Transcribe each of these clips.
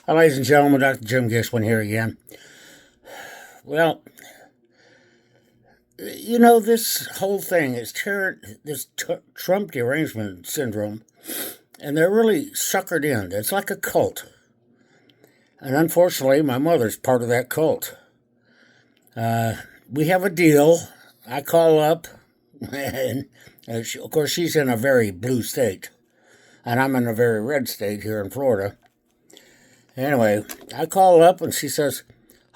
Hi, ladies and gentlemen, Dr. Jim Giswin here again. Well, this whole thing is Trump derangement syndrome, and they're really suckered in. It's like a cult. And unfortunately, my mother's part of that cult. We have a deal. I call up, and of course, she's in a very blue state, and I'm in a very red state here in Florida. Anyway, I call up and she says,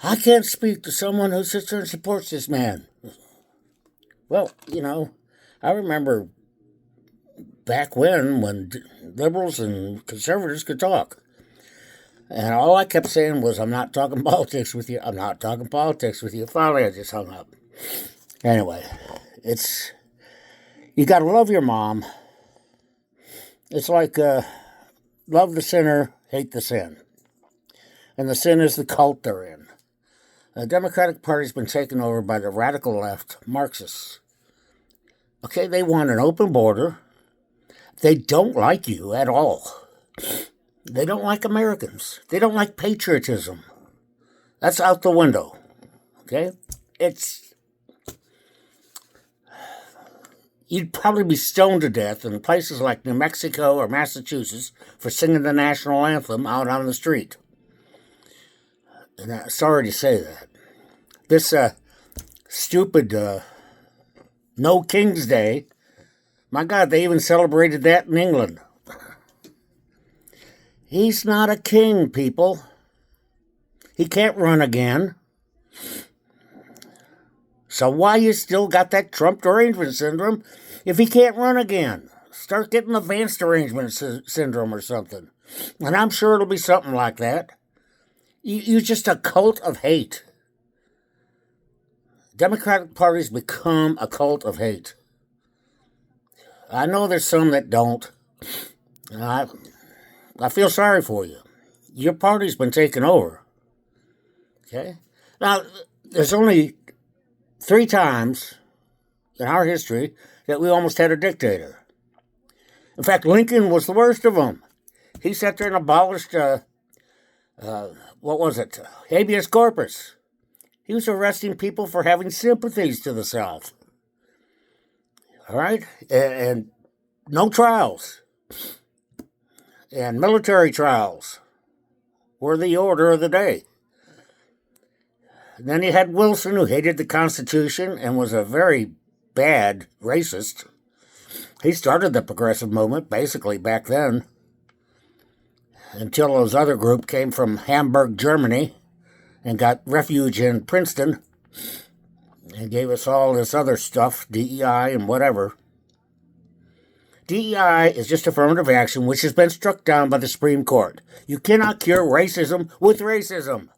I can't speak to someone who sits there and supports this man. Well, I remember back when liberals and conservatives could talk. And all I kept saying was, I'm not talking politics with you. I'm not talking politics with you. Finally, I just hung up. Anyway, you got to love your mom. It's like love the sinner, hate the sin. And the sin is the cult they're in. The Democratic Party's been taken over by the radical left, Marxists. Okay, they want an open border. They don't like you at all. They don't like Americans. They don't like patriotism. That's out the window. Okay? You'd probably be stoned to death in places like New Mexico or Massachusetts for singing the national anthem out on the street. And I'm sorry to say that. This stupid No King's Day, my God, they even celebrated that in England. He's not a king, people. He can't run again. So why you still got that Trump derangement syndrome if he can't run again? Start getting advanced derangement syndrome or something. And I'm sure it'll be something like that. You're just a cult of hate. Democratic Party's become a cult of hate. I know there's some that don't. I feel sorry for you. Your party's been taken over. Okay? Now, there's only 3 times in our history that we almost had a dictator. In fact, Lincoln was the worst of them. He sat there and abolished habeas corpus. He was arresting people for having sympathies to the South. All right? And no trials. And military trials were the order of the day. And then you had Wilson, who hated the Constitution and was a very bad racist. He started the progressive movement, basically, back then, until his other group came from Hamburg, Germany, and got refuge in Princeton, and gave us all this other stuff, DEI and whatever. DEI is just affirmative action, which has been struck down by the Supreme Court. You cannot cure racism with racism.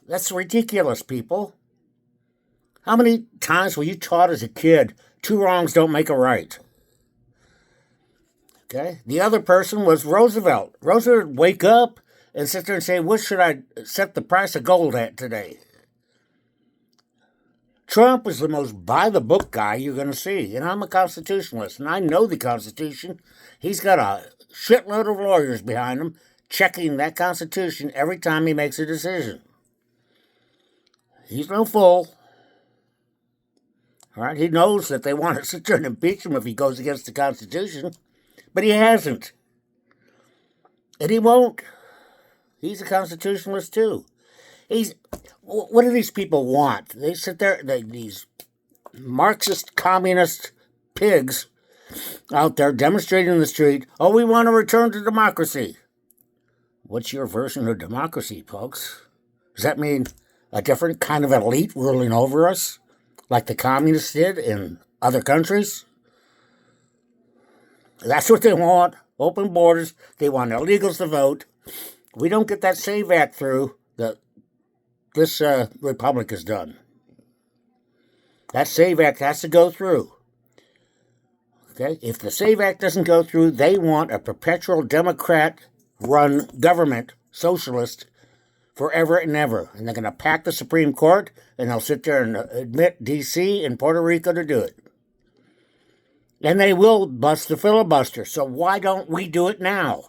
That's ridiculous, people. How many times were you taught as a kid, 2 wrongs don't make a right? Okay? The other person was Roosevelt. Roosevelt would wake up and sit there and say, what should I set the price of gold at today? Trump is the most by-the-book guy you're going to see. And I'm a constitutionalist, and I know the Constitution. He's got a shitload of lawyers behind him checking that Constitution every time he makes a decision. He's no fool. All right? He knows that they want to sit there and impeach him if he goes against the Constitution. But he hasn't. And he won't. He's a constitutionalist, too. What do these people want? They sit there, these Marxist, communist pigs out there demonstrating in the street, oh, we want to return to democracy. What's your version of democracy, folks? Does that mean a different kind of elite ruling over us, like the communists did in other countries? That's what they want. Open borders. They want illegals to vote. We don't get that SAVE Act through that this republic has done. That SAVE Act has to go through. Okay? If the SAVE Act doesn't go through, they want a perpetual Democrat-run government, socialist, forever and ever. And they're going to pack the Supreme Court, and they'll sit there and admit D.C. and Puerto Rico to do it. And they will bust the filibuster. So why don't we do it now?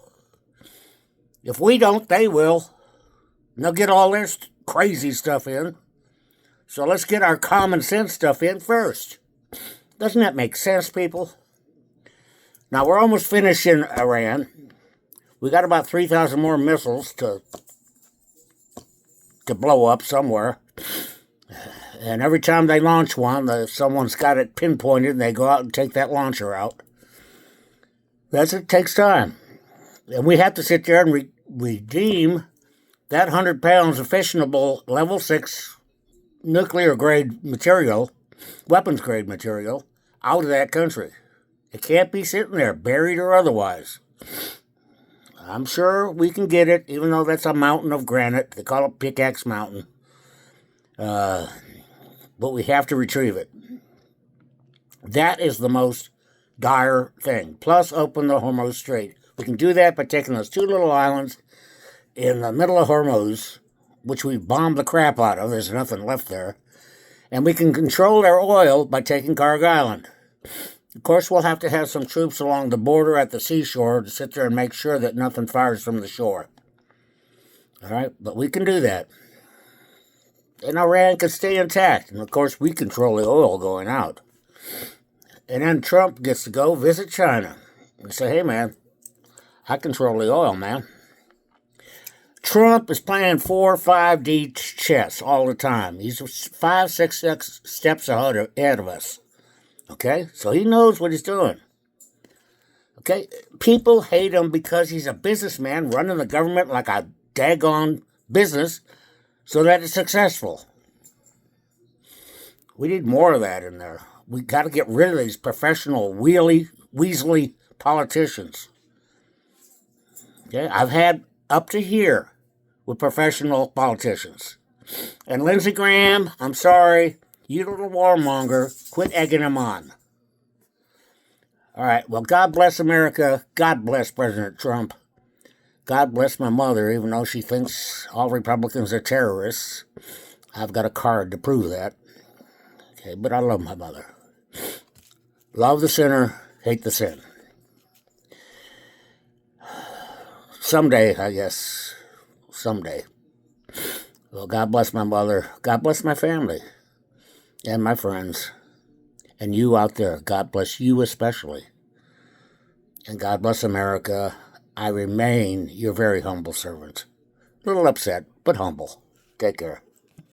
If we don't, they will. And they'll get all their crazy stuff in. So let's get our common sense stuff in first. Doesn't that make sense, people? Now, we're almost finished in Iran. We got about 3,000 more missiles to blow up somewhere. And every time they launch one, someone's got it pinpointed, and they go out and take that launcher out. It takes time. And we have to sit there and redeem that 100 pounds of fissionable level 6 nuclear-grade material, weapons-grade material, out of that country. It can't be sitting there, buried or otherwise. I'm sure we can get it, even though that's a mountain of granite. They call it Pickaxe Mountain. But we have to retrieve it. That is the most dire thing. Plus, open the Hormuz Strait. We can do that by taking those 2 little islands in the middle of Hormuz, which we bombed the crap out of. There's nothing left there. And we can control their oil by taking Karg Island. Of course, we'll have to have some troops along the border at the seashore to sit there and make sure that nothing fires from the shore. All right? But we can do that. And Iran can stay intact. And, of course, we control the oil going out. And then Trump gets to go visit China and say, hey, man, I control the oil, man. Trump is playing 4-5D chess all the time. He's 5-6 steps ahead of us. Okay? So he knows what he's doing. Okay? People hate him because he's a businessman running the government like a daggone business so that it's successful. We need more of that in there. We got to get rid of these professional weaselly politicians. Okay? I've had up to here with professional politicians. And Lindsey Graham, I'm sorry, you little warmonger, quit egging him on. All right, well, God bless America. God bless President Trump. God bless my mother, even though she thinks all Republicans are terrorists. I've got a card to prove that. Okay, but I love my mother. Love the sinner, hate the sin. Someday, I guess. Someday. Well, God bless my mother. God bless my family. And my friends. And you out there. God bless you especially. And God bless America. I remain your very humble servant. A little upset, but humble. Take care.